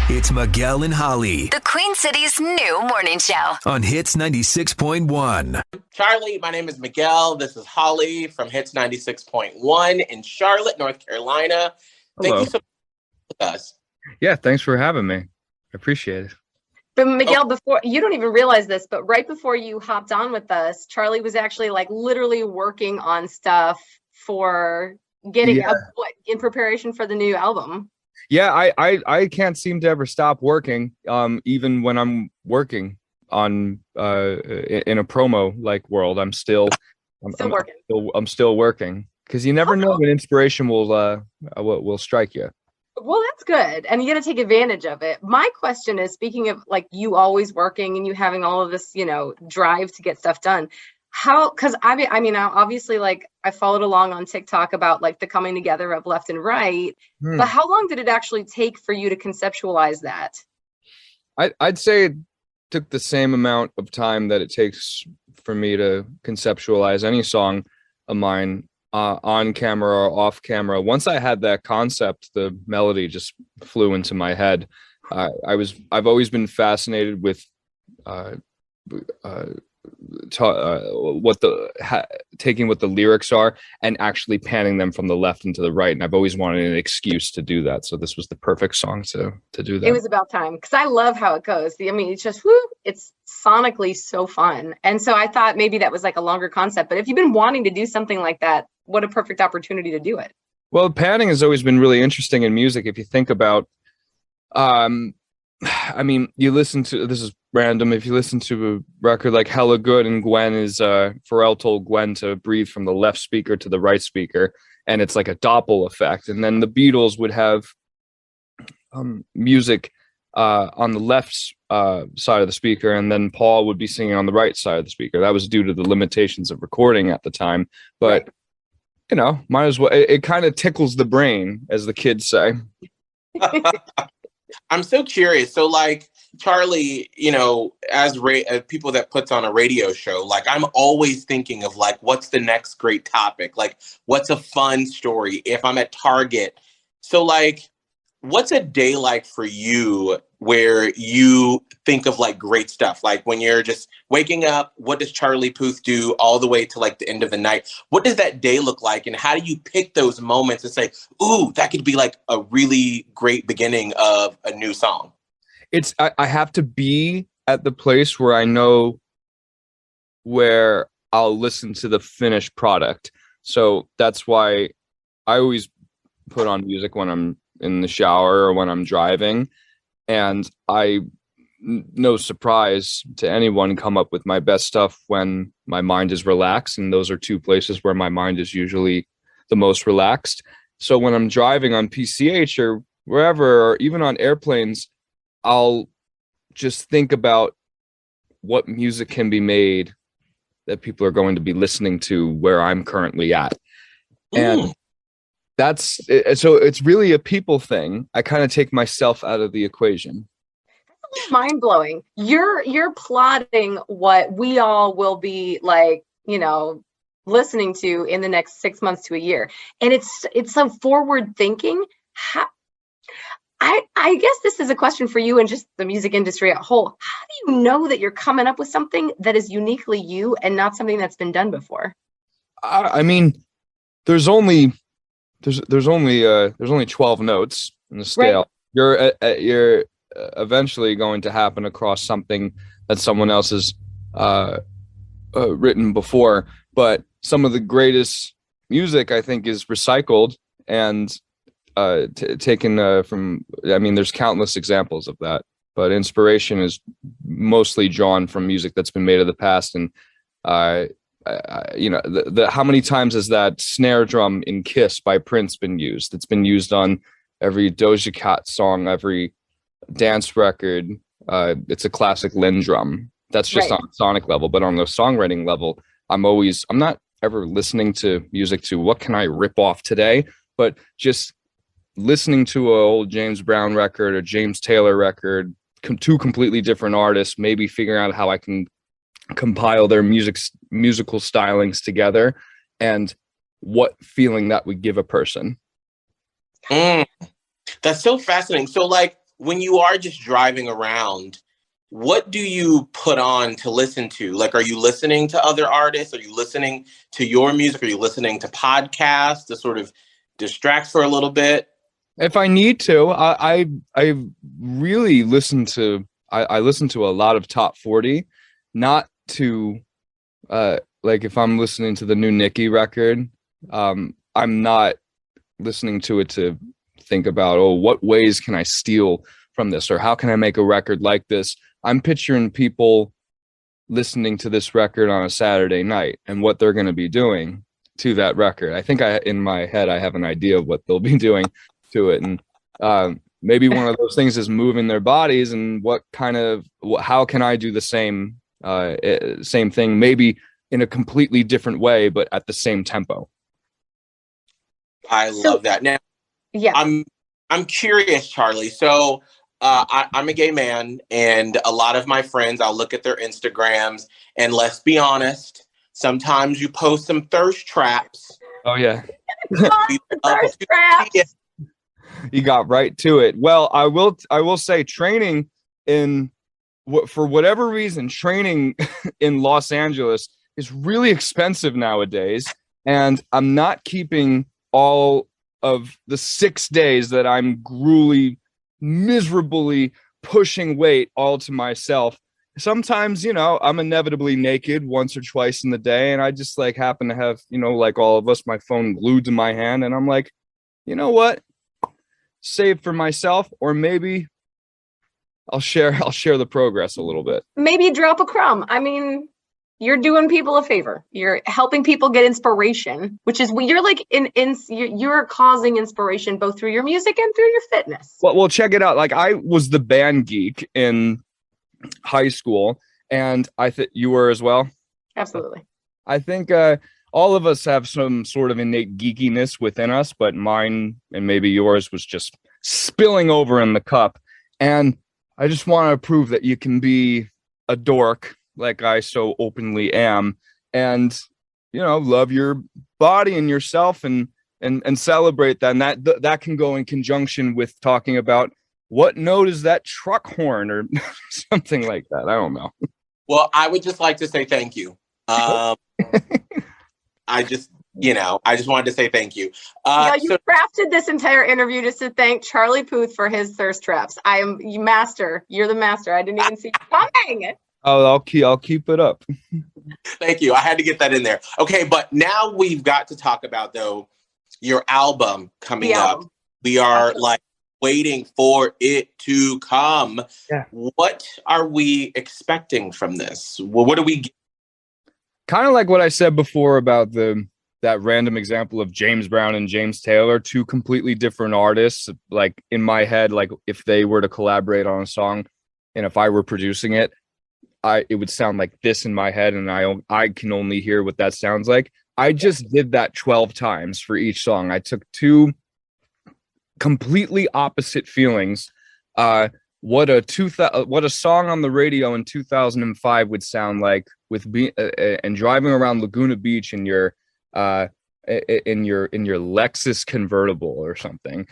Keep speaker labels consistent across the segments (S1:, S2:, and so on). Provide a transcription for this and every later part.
S1: It's Miguel and Holly
S2: The Queen City's new morning show.
S1: on Hits 96.1.
S3: Charlie, my name is Miguel. This is Holly from Hits 96.1 in Charlotte, North Carolina. Thank
S4: Hello.
S3: you so much for with us.
S4: Yeah, thanks for having me. I appreciate it.
S5: But Miguel, before you don't even realize this, but right before you hopped on with us, Charlie was actually like literally working on stuff for getting up in preparation for the new album.
S4: Yeah, I can't seem to ever stop working, even when I'm working on in a promo like world. I'm still
S5: working.
S4: I'm still working because you never know when inspiration will strike you.
S5: Well, that's good. And you got to take advantage of it. My question is, speaking of like you always working and you having all of this, drive to get stuff done, because I mean, obviously, like I followed along on TikTok about like the coming together of Left and Right, but how long did it actually take for you to conceptualize that?
S4: I'd say it took the same amount of time that it takes for me to conceptualize any song of mine, on camera or off camera. Once I had that concept, the melody just flew into my head. I've always been fascinated with taking what the lyrics are and actually panning them from the left into the right, and I've always wanted an excuse to do that, so this was the perfect song to do that.
S5: It was about time, because I love how it goes. I mean, it's just it's sonically so fun, and so I thought maybe that was like a longer concept, but if you've been wanting to do something like that, what a perfect opportunity to do it.
S4: Well, panning has always been really interesting in music. If you think about I mean, you listen to, this is random, if you listen to a record like Hella Good, and Gwen is Pharrell told Gwen to breathe from the left speaker to the right speaker, and it's like a Doppel effect. And then the Beatles would have music on the left side of the speaker, and then Paul would be singing on the right side of the speaker. That was due to the limitations of recording at the time, but might as well, it kind of tickles the brain, as the kids say.
S3: I'm so curious. So, like, Charlie, as people that puts on a radio show, like, I'm always thinking of, like, what's the next great topic? Like, what's a fun story if I'm at Target? So, like, what's a day like for you where you think of, like, great stuff? Like, when you're just waking up, what does Charlie Puth do all the way to, like, the end of the night? What does that day look like? And how do you pick those moments and say, ooh, that could be, like, a really great beginning of a new song?
S4: I have to be at the place where I know where I'll listen to the finished product. So that's why I always put on music when I'm in the shower or when I'm driving, and no surprise to anyone, come up with my best stuff when my mind is relaxed, and those are two places where my mind is usually the most relaxed. So when I'm driving on PCH or wherever, or even on airplanes, I'll just think about what music can be made that people are going to be listening to where I'm currently at. And that's it. So it's really a people thing. I kind of take myself out of the equation.
S5: Mind-blowing. You're plotting what we all will be like, listening to in the next 6 months to a year. And it's so forward thinking. I guess this is a question for you and just the music industry at whole. How do you know that you're coming up with something that is uniquely you and not something that's been done before?
S4: I mean, there's only 12 notes in the scale. Right. You're eventually going to happen across something that someone else has written before, but some of the greatest music, I think, is recycled and taken from, I mean, there's countless examples of that, but inspiration is mostly drawn from music that's been made of the past. And how many times has that snare drum in Kiss by Prince been used? It's been used on every Doja Cat song, every dance record. It's a classic Lynn drum. That's just on a sonic level, but on the songwriting level, I'm not ever listening to music to what can I rip off today, but just listening to an old James Brown record or James Taylor record, two completely different artists, maybe figuring out how I can compile their musical stylings together and what feeling that would give a person.
S3: That's so fascinating. So, like, when you are just driving around, what do you put on to listen to? Like, are you listening to other artists? Are you listening to your music? Are you listening to podcasts to sort of distract for a little bit?
S4: If I need to, I really listen to I listen to a lot of top 40, not to like if I'm listening to the new Nicki record, I'm not listening to it to think about, oh, what ways can I steal from this, or how can I make a record like this? I'm picturing people listening to this record on a Saturday night and what they're going to be doing to that record. I think in my head, I have an idea of what they'll be doing to it. And maybe one of those things is moving their bodies, and how can I do the same thing, maybe in a completely different way, but at the same tempo.
S3: I love that. Now,
S5: yeah,
S3: I'm curious, Charlie. So I'm a gay man, and a lot of my friends, I'll look at their Instagrams, and let's be honest, sometimes you post some thirst traps.
S4: Oh yeah.
S5: thirst traps.
S4: You got right to it. Well, I will say training for whatever reason, training in Los Angeles is really expensive nowadays. And I'm not keeping all of the 6 days that I'm miserably pushing weight all to myself. Sometimes, I'm inevitably naked once or twice in the day. And I just like happen to have, like all of us, my phone glued to my hand. And I'm like, you know what? Save for myself, or maybe I'll share the progress a little bit.
S5: Maybe drop a crumb. I mean, you're doing people a favor. You're helping people get inspiration, which is you're like you're causing inspiration both through your music and through your fitness.
S4: Well, check it out. Like, I was the band geek in high school, and I think you were as well.
S5: Absolutely.
S4: I think all of us have some sort of innate geekiness within us, but mine and maybe yours was just spilling over in the cup. And I just want to prove that you can be a dork like I so openly am, and love your body and yourself, and celebrate that. And that can go in conjunction with talking about what note is that truck horn or something like that. I don't know.
S3: Well, I would just like to say thank you. I just wanted to say thank you.
S5: You crafted this entire interview just to thank Charlie Puth for his thirst traps. You're the master. I didn't even see you coming.
S4: Oh, I'll keep it up.
S3: Thank you. I had to get that in there. Okay, but now we've got to talk about, though, your album coming up. We are waiting for it to come. Yeah. What are we expecting from this? Well, what do we get?
S4: Kind of like what I said before about that random example of James Brown and James Taylor, two completely different artists. Like, in my head, like if they were to collaborate on a song and if I were producing it, it would sound like this in my head, and I can only hear what that sounds like. I just did that 12 times for each song. I took two completely opposite feelings. What a song on the radio in 2005 would sound like and driving around Laguna Beach in your Lexus convertible or something.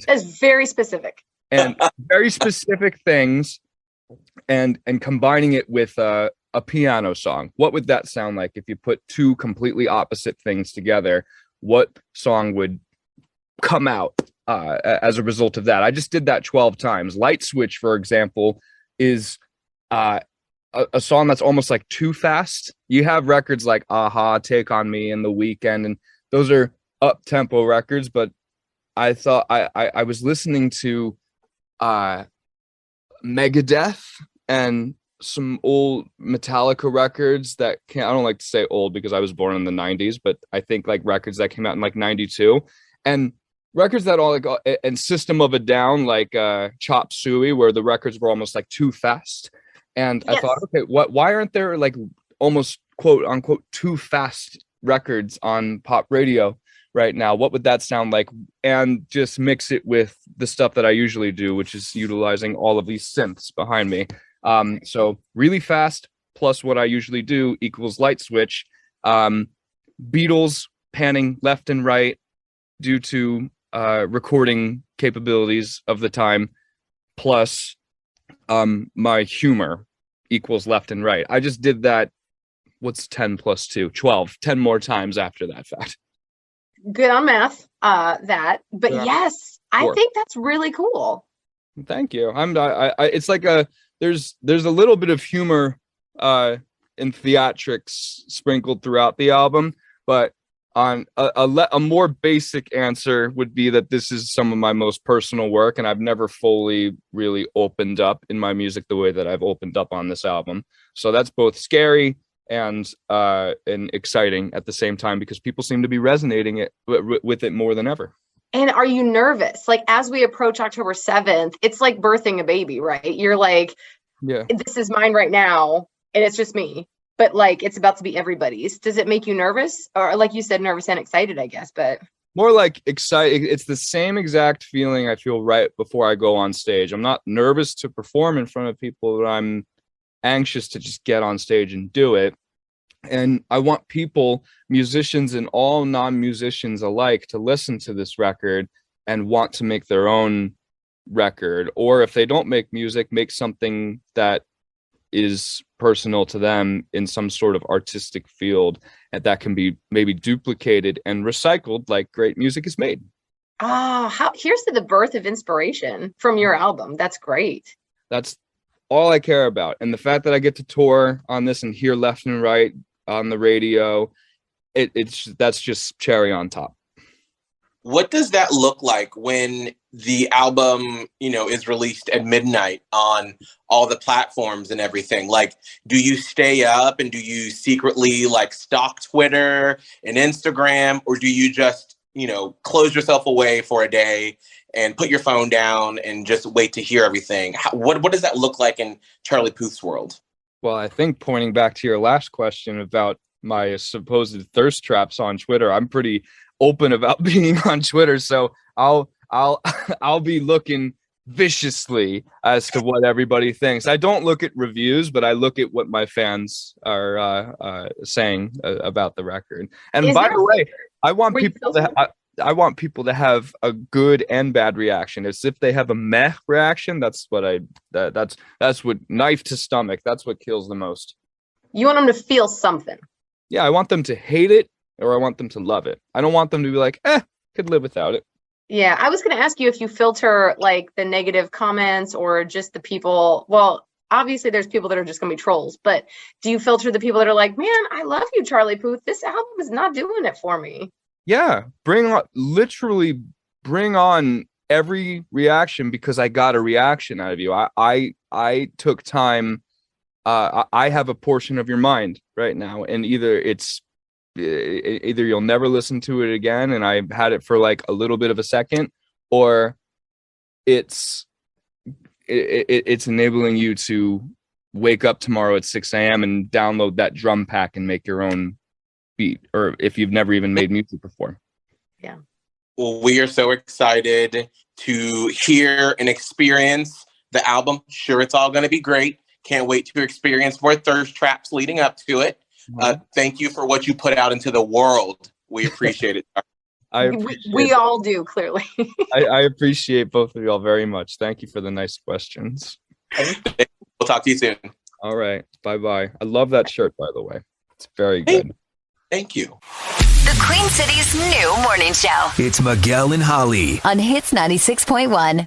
S5: That's very specific.
S4: And very specific things, and combining it with a piano song. What would that sound like if you put two completely opposite things together? What song would come out as a result of that? I just did that 12 times. Light Switch, for example, is a song that's almost like too fast. You have records like Aha, Take On Me, and The Weeknd, and those are up-tempo records, but I thought I was listening to Megadeth and some old Metallica records I don't like to say old because I was born in the 90s, but I think like records that came out in like 92, and records that all and System of a Down, like Chop Suey, where the records were almost like too fast. And yes. I thought, okay, why aren't there like almost quote unquote too fast records on pop radio right now? What would that sound like? And just mix it with the stuff that I usually do, which is utilizing all of these synths behind me. So really fast plus what I usually do equals Light Switch. Beatles panning left and right due to recording capabilities of the time, plus my humor equals left and right. I just did that. What's 10 plus 2? 12. 10 more times after that fact.
S5: Good on math, but
S4: Yeah.
S5: yes,
S4: Sure.
S5: I think that's really cool.
S4: Thank you. It's like there's a little bit of humor in theatrics sprinkled throughout the album, but on a more basic answer would be that this is some of my most personal work, and I've never fully really opened up in my music the way that I've opened up on this album. So that's both scary and exciting at the same time, because people seem to be resonating with it more than ever.
S5: And are you nervous? Like, as we approach October 7th, it's like birthing a baby, right? You're like,
S4: yeah,
S5: this is mine right now, and it's just me. But like, it's about to be everybody's. Does it make you nervous? Or like you said, nervous and excited, I guess, but.
S4: More like excited. It's the same exact feeling I feel right before I go on stage. I'm not nervous to perform in front of people, but I'm anxious to just get on stage and do it. And I want people, musicians and all non-musicians alike, to listen to this record and want to make their own record. Or if they don't make music, make something that is personal to them in some sort of artistic field, and that can be maybe duplicated and recycled like great music is made.
S5: Here's to the birth of inspiration from your album. That's great.
S4: That's all I care about. And the fact that I get to tour on this and hear left and right on the radio, that's just cherry on top.
S3: What does that look like when the album, is released at midnight on all the platforms and everything? Like, do you stay up and do you secretly like stalk Twitter and Instagram, or do you just, close yourself away for a day and put your phone down and just wait to hear everything? What does that look like in Charlie Puth's world? Well,
S4: I think pointing back to your last question about my supposed thirst traps on Twitter, I'm pretty open about being on Twitter, so I'll be looking viciously as to what everybody thinks. I don't look at reviews, but I look at what my fans are saying about the record. And by the way, I want people to have a good and bad reaction. As if they have a meh reaction, that's what knife to stomach. That's what kills the most.
S5: You want them to feel something.
S4: Yeah, I want them to hate it, or I want them to love it. I don't want them to be like, could live without it.
S5: Yeah, I was going to ask you if you filter like the negative comments or just the people. Well, obviously there's people that are just going to be trolls, but do you filter the people that are like, man, I love you, Charlie Puth. This album is not doing it for me.
S4: Yeah, bring on every reaction, because I got a reaction out of you. I took time. I have a portion of your mind right now, and either you'll never listen to it again, and I had it for like a little bit of a second, or it's enabling you to wake up tomorrow at 6 a.m. and download that drum pack and make your own beat, or if you've never even made music before.
S5: Yeah.
S3: Well, we are so excited to hear and experience the album. Sure, it's all going to be great. Can't wait to experience more thirst traps leading up to it. Thank you for what you put out into the world. We appreciate it.
S5: We all do, clearly.
S4: I appreciate both of y'all very much. Thank you for the nice questions.
S3: We'll talk to you soon.
S4: All right. Bye-bye. I love that shirt, by the way. It's very good.
S3: Thank you.
S2: The Queen City's new morning show.
S1: It's Miguel and Holly.
S2: On Hits 96.1.